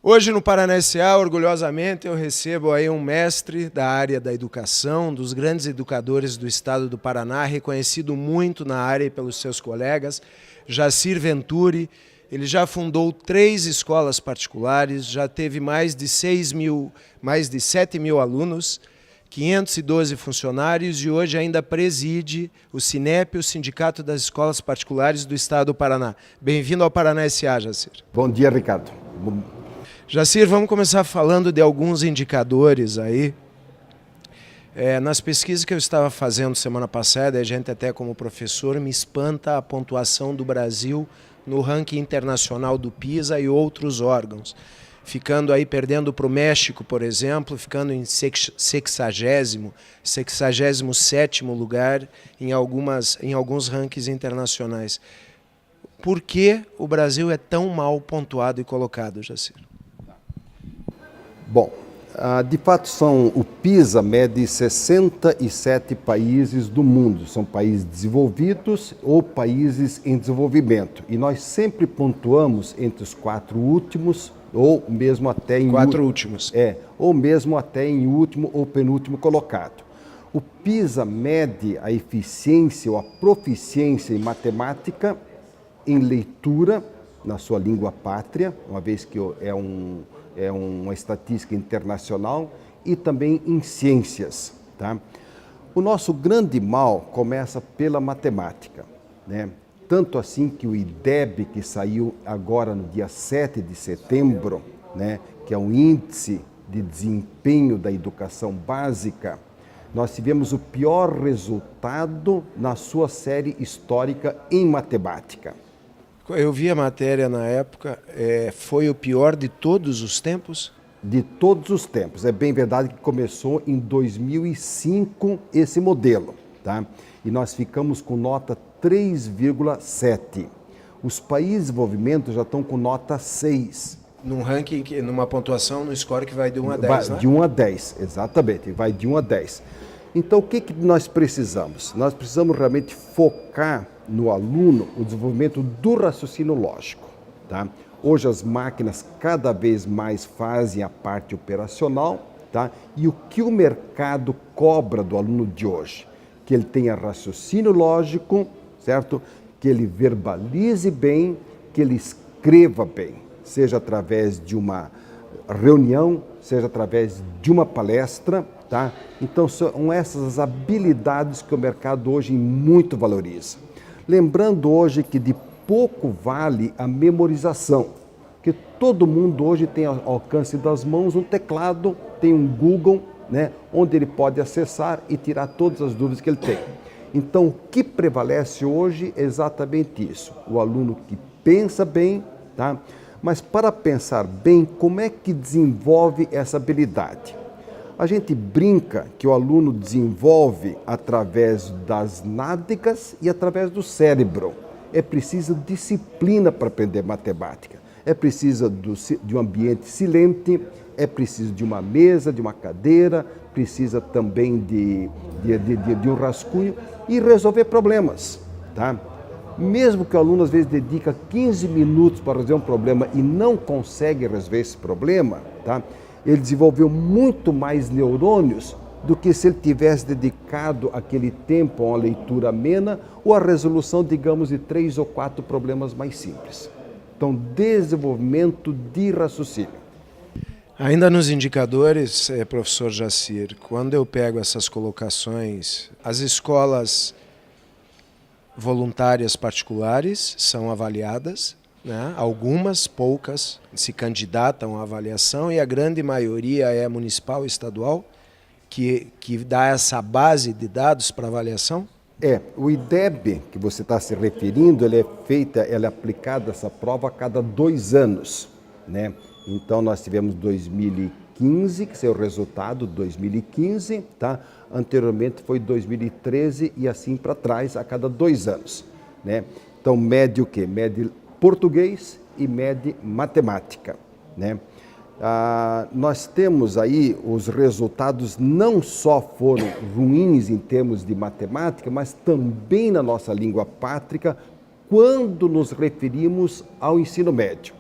Hoje no Paraná S.A., orgulhosamente, eu recebo aí um mestre da área da educação, dos grandes educadores do estado do Paraná, reconhecido muito na área e pelos seus colegas, Jacir Venturi. Ele já fundou 3 escolas particulares, já teve mais de 7 mil alunos, 512 funcionários e hoje ainda preside o SINEP, o Sindicato das Escolas Particulares do Estado do Paraná. Bem-vindo ao Paraná S.A., Jacir. Bom dia, Ricardo. Jacir, vamos começar falando de alguns indicadores aí. Nas pesquisas que eu estava fazendo semana passada, a gente até como professor me espanta a pontuação do Brasil no ranking internacional do PISA e outros órgãos. Ficando aí perdendo para o México, por exemplo, ficando em 67º lugar em alguns rankings internacionais. Por que o Brasil é tão mal pontuado e colocado, Jacir? Bom, de fato o PISA mede 67 países do mundo, são países desenvolvidos ou países em desenvolvimento. E nós sempre pontuamos entre os 4 últimos ou mesmo até em 4 últimos. Ou mesmo até em último ou penúltimo colocado. O PISA mede a eficiência ou a proficiência em matemática, em leitura, na sua língua pátria, uma vez que é uma estatística internacional, e também em ciências. Tá? O nosso grande mal começa pela matemática, né? Tanto assim que o IDEB, que saiu agora no dia 7 de setembro, né, que é um índice de desempenho da educação básica, nós tivemos o pior resultado na sua série histórica em matemática. Eu vi a matéria na época, foi o pior de todos os tempos? De todos os tempos. É bem verdade que começou em 2005 esse modelo, tá? E nós ficamos com nota 3,7. Os países de desenvolvimento já estão com nota 6. Num ranking, numa pontuação, no score que vai de 1 a 10, né? De 1 a 10, exatamente, vai de 1 a 10. Então, o que nós precisamos? Nós precisamos realmente focar no aluno o desenvolvimento do raciocínio lógico. Tá? Hoje as máquinas cada vez mais fazem a parte operacional, tá? E o que o mercado cobra do aluno de hoje? Que ele tenha raciocínio lógico, certo? Que ele verbalize bem, que ele escreva bem, seja através de uma reunião, seja através de uma palestra, tá? Então são essas as habilidades que o mercado hoje muito valoriza. Lembrando hoje que de pouco vale a memorização, que todo mundo hoje tem ao alcance das mãos um teclado, tem um Google, né, onde ele pode acessar e tirar todas as dúvidas que ele tem. Então, o que prevalece hoje é exatamente isso, o aluno que pensa bem, tá? Mas para pensar bem, como é que desenvolve essa habilidade? A gente brinca que o aluno desenvolve através das nádegas e através do cérebro. É preciso disciplina para aprender matemática. É preciso de um ambiente silente, é preciso de uma mesa, de uma cadeira, precisa também de um rascunho e resolver problemas. Tá? Mesmo que o aluno às vezes dedica 15 minutos para resolver um problema e não consegue resolver esse problema, tá? Ele desenvolveu muito mais neurônios do que se ele tivesse dedicado aquele tempo a uma leitura amena ou a resolução, digamos, de 3 ou 4 problemas mais simples. Então, desenvolvimento de raciocínio. Ainda nos indicadores, professor Jacir, quando eu pego essas colocações, as escolas voluntárias particulares são avaliadas, né? Algumas, poucas, se candidatam à avaliação e a grande maioria é municipal e estadual, que dá essa base de dados para avaliação? O IDEB, que você está se referindo, ela é aplicada essa prova a cada 2 anos, né? Então nós tivemos 2015, que é o resultado 2015, tá? Anteriormente foi 2013 e assim para trás a cada 2 anos, né? Então mede o quê? Mede português e mede matemática, né? Nós temos aí os resultados não só foram ruins em termos de matemática, mas também na nossa língua pátria, quando nos referimos ao ensino médio.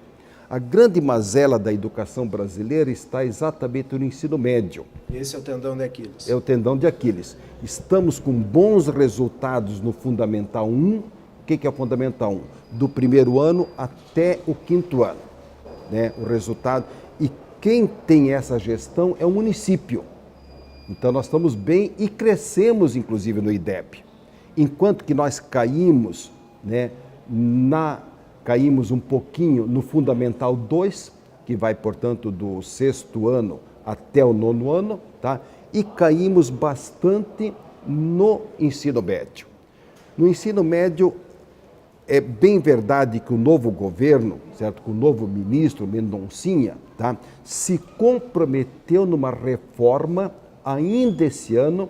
A grande mazela da educação brasileira está exatamente no ensino médio. Esse é o tendão de Aquiles. É o tendão de Aquiles. Estamos com bons resultados no Fundamental 1. O que é o Fundamental 1? Do primeiro ano até o quinto ano, né? O resultado. E quem tem essa gestão é o município. Então nós estamos bem e crescemos, inclusive, no IDEB. Enquanto que nós caímos, né, caímos um pouquinho no Fundamental 2, que vai, portanto, do sexto ano até o nono ano, tá? E caímos bastante no ensino médio. No ensino médio, é bem verdade que o novo governo, certo, que o novo ministro Mendoncinha, tá, se comprometeu numa reforma ainda esse ano.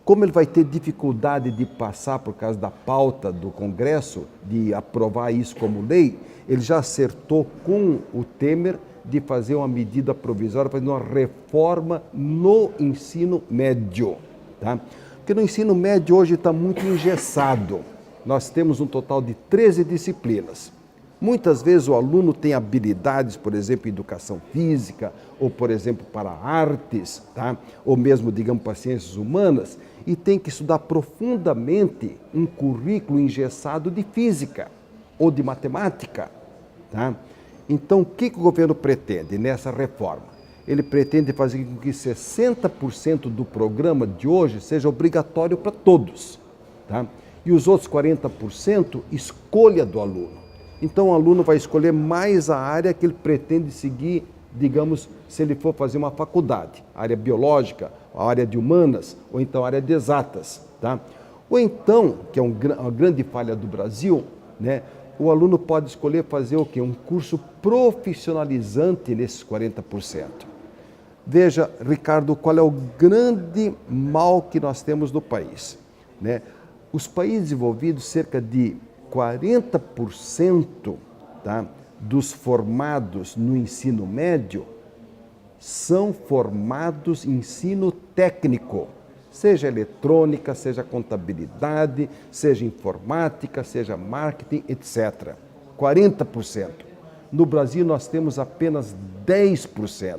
Como ele vai ter dificuldade de passar por causa da pauta do Congresso, de aprovar isso como lei, ele já acertou com o Temer de fazer uma medida provisória, fazer uma reforma no ensino médio. Tá? Porque no ensino médio hoje está muito engessado. Nós temos um total de 13 disciplinas. Muitas vezes o aluno tem habilidades, por exemplo, em educação física, ou, por exemplo, para artes, tá? Ou mesmo, digamos, para ciências humanas, e tem que estudar profundamente um currículo engessado de física ou de matemática. Tá? Então, o que o governo pretende nessa reforma? Ele pretende fazer com que 60% do programa de hoje seja obrigatório para todos. Tá? E os outros 40%, escolha do aluno. Então, o aluno vai escolher mais a área que ele pretende seguir, digamos, se ele for fazer uma faculdade, a área biológica, a área de humanas, ou então a área de exatas. Tá? Ou então, que é uma grande falha do Brasil, né, o aluno pode escolher fazer o quê? Um curso profissionalizante nesses 40%. Veja, Ricardo, qual é o grande mal que nós temos no país. Né? Os países desenvolvidos, cerca de 40%, tá, dos formados no ensino médio são formados em ensino técnico, seja eletrônica, seja contabilidade, seja informática, seja marketing, etc. 40%. No Brasil nós temos apenas 10%,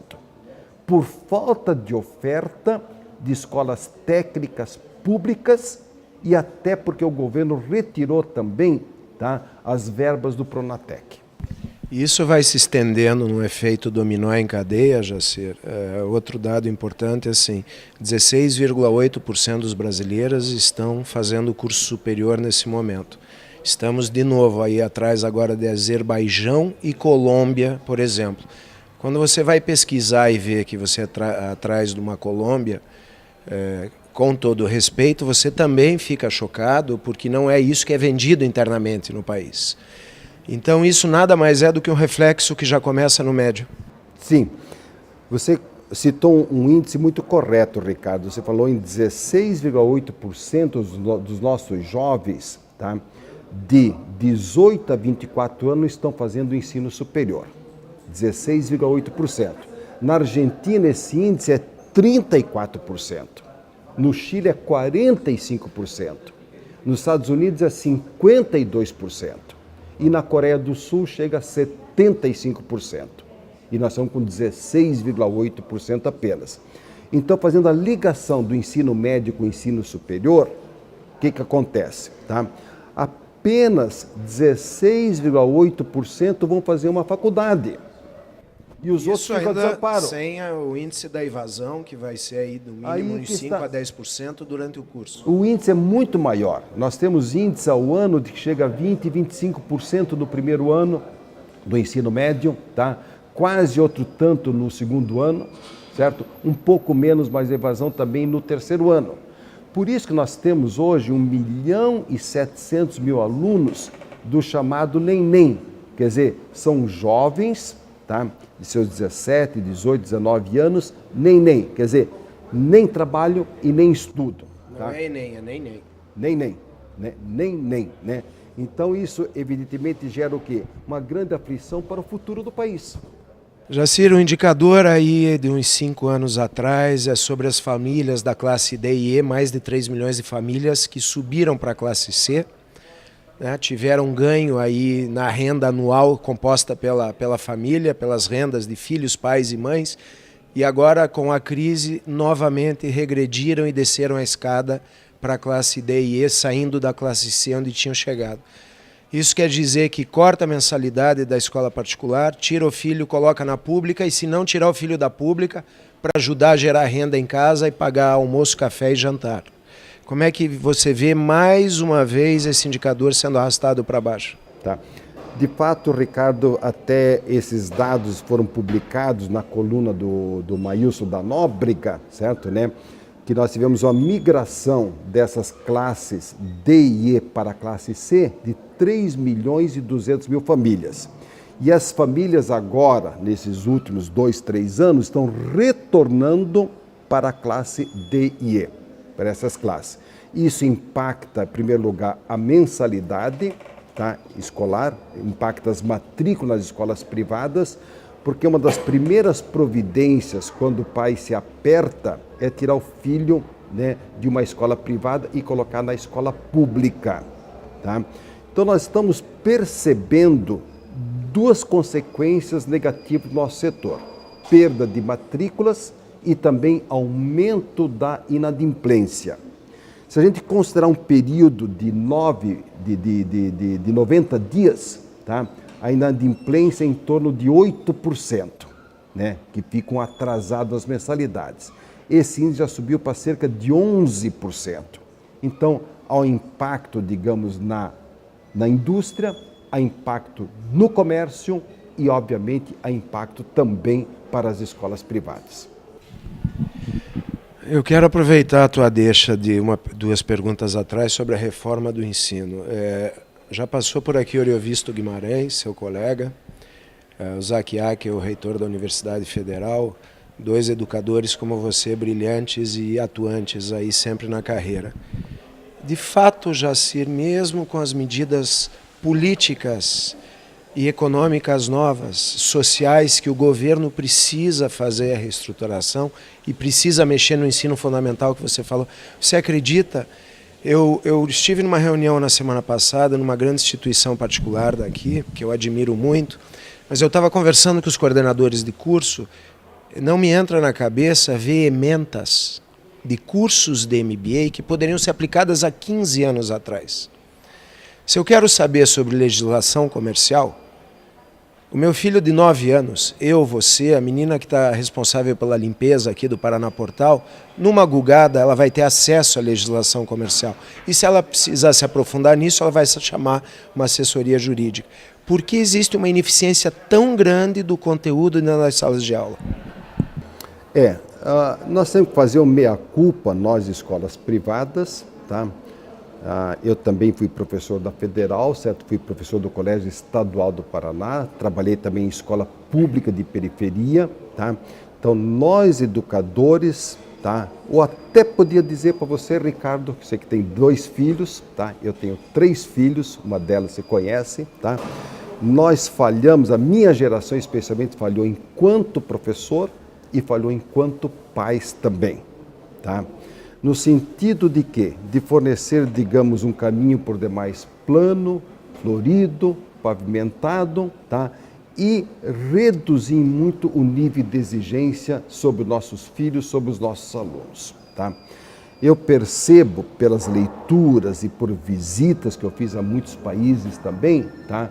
por falta de oferta de escolas técnicas públicas e até porque o governo retirou também, tá, as verbas do Pronatec. Isso vai se estendendo no efeito dominó em cadeia, Jacir. Outro dado importante é assim, 16,8% dos brasileiros estão fazendo curso superior nesse momento. Estamos de novo aí atrás agora de Azerbaijão e Colômbia, por exemplo. Quando você vai pesquisar e ver que você é atrás de uma Colômbia, com todo respeito, você também fica chocado porque não é isso que é vendido internamente no país. Então isso nada mais é do que um reflexo que já começa no médio. Sim, você citou um índice muito correto, Ricardo. Você falou em 16,8% dos nossos jovens, tá, de 18 a 24 anos estão fazendo o ensino superior. 16,8%. Na Argentina esse índice é 34%. No Chile é 45%. Nos Estados Unidos é 52%. E na Coreia do Sul chega a 75%. E nós estamos com 16,8% apenas. Então, fazendo a ligação do ensino médio com o ensino superior, o que acontece? Tá? Apenas 16,8% vão fazer uma faculdade. E os outros ficam desamparo. Sem o índice da evasão, que vai ser aí no mínimo de 5% a 10% durante o curso. O índice é muito maior. Nós temos índice ao ano de que chega a 20%, 25% no primeiro ano do ensino médio, tá? Quase outro tanto no segundo ano, certo? Um pouco menos, mas evasão também no terceiro ano. Por isso que nós temos hoje 1.700.000 alunos do chamado NEM. Quer dizer, são jovens, tá, de seus 17, 18, 19 anos, nem, quer dizer, nem trabalho e nem estudo. Tá? Não é Enem, é nem. Nem, né? Então isso evidentemente gera o quê? Uma grande aflição para o futuro do país. Jacir, o indicador aí de uns 5 anos atrás é sobre as famílias da classe D e E, mais de 3 milhões de famílias que subiram para a classe C, né, tiveram ganho aí na renda anual composta pela família, pelas rendas de filhos, pais e mães, e agora com a crise novamente regrediram e desceram a escada para a classe D e E, saindo da classe C onde tinham chegado. Isso quer dizer que corta a mensalidade da escola particular, tira o filho, coloca na pública, e se não tirar o filho da pública, para ajudar a gerar renda em casa e pagar almoço, café e jantar. Como é que você vê mais uma vez esse indicador sendo arrastado para baixo? Tá. De fato, Ricardo, até esses dados foram publicados na coluna do Maílson da Nóbrega, certo, né? Que nós tivemos uma migração dessas classes D e E para a classe C de 3.200.000 famílias. E as famílias agora, nesses últimos 2, 3 anos, estão retornando para a classe D e E, para essas classes. Isso impacta, em primeiro lugar, a mensalidade, tá, escolar, impacta as matrículas nas escolas privadas, porque uma das primeiras providências quando o pai se aperta é tirar o filho, né, de uma escola privada e colocar na escola pública. Tá? Então nós estamos percebendo duas consequências negativas do nosso setor: perda de matrículas e também aumento da inadimplência. Se a gente considerar um período de 90 dias, tá? A inadimplência é em torno de 8%, né? Que ficam atrasadas as mensalidades. Esse índice já subiu para cerca de 11%. Então, há um impacto, digamos, na indústria, há impacto no comércio e, obviamente, há impacto também para as escolas privadas. Eu quero aproveitar a tua deixa de duas perguntas atrás sobre a reforma do ensino. Já passou por aqui Oriovisto Guimarães, seu colega, o Zakiak, o reitor da Universidade Federal, dois educadores como você, brilhantes e atuantes aí sempre na carreira. De fato, Jacir, mesmo com as medidas políticas e econômicas novas, sociais, que o governo precisa fazer a reestruturação e precisa mexer no ensino fundamental que você falou, você acredita? Eu estive numa reunião na semana passada, numa grande instituição particular daqui, que eu admiro muito, mas eu estava conversando com os coordenadores de curso, não me entra na cabeça ver ementas de cursos de MBA que poderiam ser aplicadas há 15 anos atrás. Se eu quero saber sobre legislação comercial, o meu filho de 9 anos, você, a menina que está responsável pela limpeza aqui do Paraná Portal, numa gugada ela vai ter acesso à legislação comercial. E se ela precisar se aprofundar nisso, ela vai chamar uma assessoria jurídica. Por que existe uma ineficiência tão grande do conteúdo nas salas de aula? Nós temos que fazer uma meia-culpa, nós, escolas privadas, tá? Eu também fui professor da Federal, certo? Fui professor do Colégio Estadual do Paraná, trabalhei também em escola pública de periferia, tá? Então, nós educadores, tá? Ou até podia dizer para você, Ricardo, que você que tem 2 filhos, tá? Eu tenho 3 filhos, uma delas você conhece, tá? Nós falhamos, a minha geração especialmente falhou enquanto professor e falhou enquanto pais também, tá? No sentido de quê? De fornecer, digamos, um caminho por demais plano, florido, pavimentado, tá? E reduzir muito o nível de exigência sobre os nossos filhos, sobre os nossos alunos, tá? Eu percebo pelas leituras e por visitas que eu fiz a muitos países também, tá?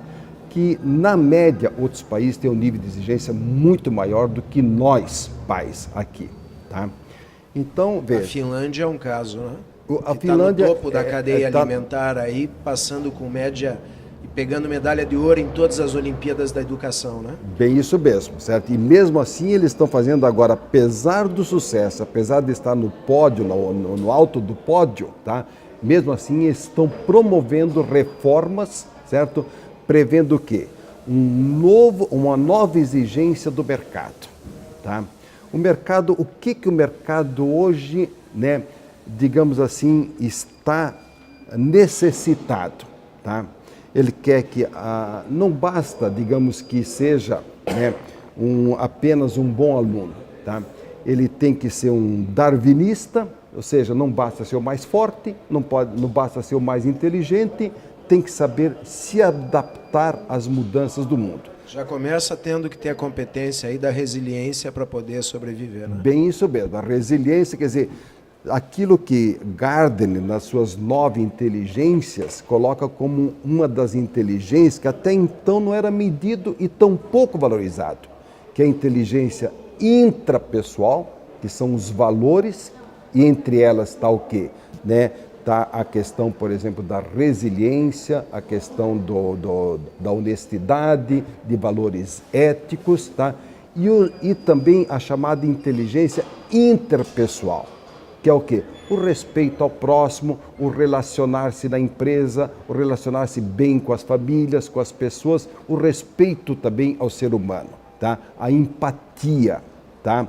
Que na média outros países têm um nível de exigência muito maior do que nós, pais, aqui, tá? Então, veja. A Finlândia é um caso, né? A Finlândia tá no topo da cadeia alimentar aí, passando com média e pegando medalha de ouro em todas as Olimpíadas da Educação, né? Bem isso mesmo, certo? E mesmo assim eles estão fazendo agora, apesar do sucesso, apesar de estar no pódio, no alto do pódio, tá? Mesmo assim eles estão promovendo reformas, certo? Prevendo o quê? Uma nova exigência do mercado, tá? O mercado, o que o mercado hoje, né, digamos assim, está necessitado, tá? Ele quer que, não basta, digamos, que seja, né, apenas um bom aluno, tá? Ele tem que ser um darwinista, ou seja, não basta ser o mais forte, não basta ser o mais inteligente, tem que saber se adaptar às mudanças do mundo. Já começa tendo que ter a competência aí da resiliência para poder sobreviver, né? Bem isso mesmo, a resiliência, quer dizer, aquilo que Gardner, nas suas 9 inteligências, coloca como uma das inteligências que até então não era medido e tão pouco valorizado, que é a inteligência intrapessoal, que são os valores, e entre elas está o quê? Né? Tá a questão, por exemplo, da resiliência, a questão da honestidade, de valores éticos, tá? E também a chamada inteligência interpessoal, que é o quê? O respeito ao próximo, o relacionar-se na empresa, o relacionar-se bem com as famílias, com as pessoas, o respeito também ao ser humano, tá? A empatia, tá?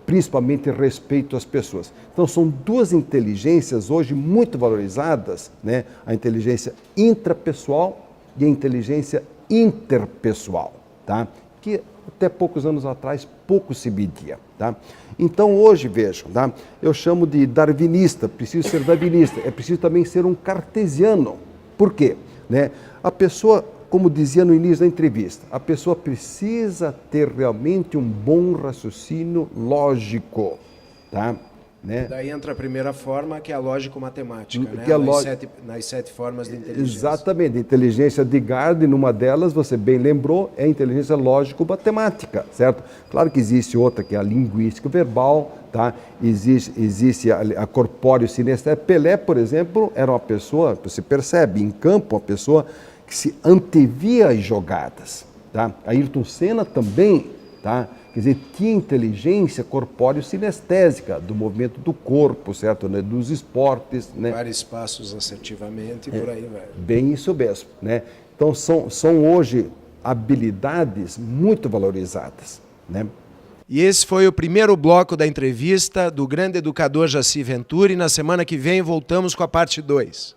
Principalmente respeito às pessoas. Então são 2 inteligências hoje muito valorizadas, né? A inteligência intrapessoal e a inteligência interpessoal, tá? Que até poucos anos atrás pouco se media, tá? Então hoje, vejam, tá? Eu chamo de darwinista, preciso ser darwinista, é preciso também ser um cartesiano. Por quê? Né? A pessoa, como dizia no início da entrevista, a pessoa precisa ter realmente um bom raciocínio lógico, tá? Né? Daí entra a primeira forma, que é a lógico-matemática, né? Que é nas 7 formas de inteligência. Exatamente. A inteligência de Gardner, numa delas, você bem lembrou, é a inteligência lógico-matemática, certo? Claro que existe outra, que é a linguística verbal, tá? Existe a corpóreo-sinestésica. Pelé, por exemplo, era uma pessoa, você percebe, em campo, uma pessoa que se antevia às jogadas, tá? Ayrton Senna também, tá? Quer dizer, tinha inteligência corpóreo-sinestésica, do movimento do corpo, certo? Né? Dos esportes, né? Vários passos assertivamente e por aí vai. Bem isso mesmo, né? Então são hoje habilidades muito valorizadas, né? E esse foi o primeiro bloco da entrevista do grande educador Jaci Venturi. Na semana que vem voltamos com a parte 2.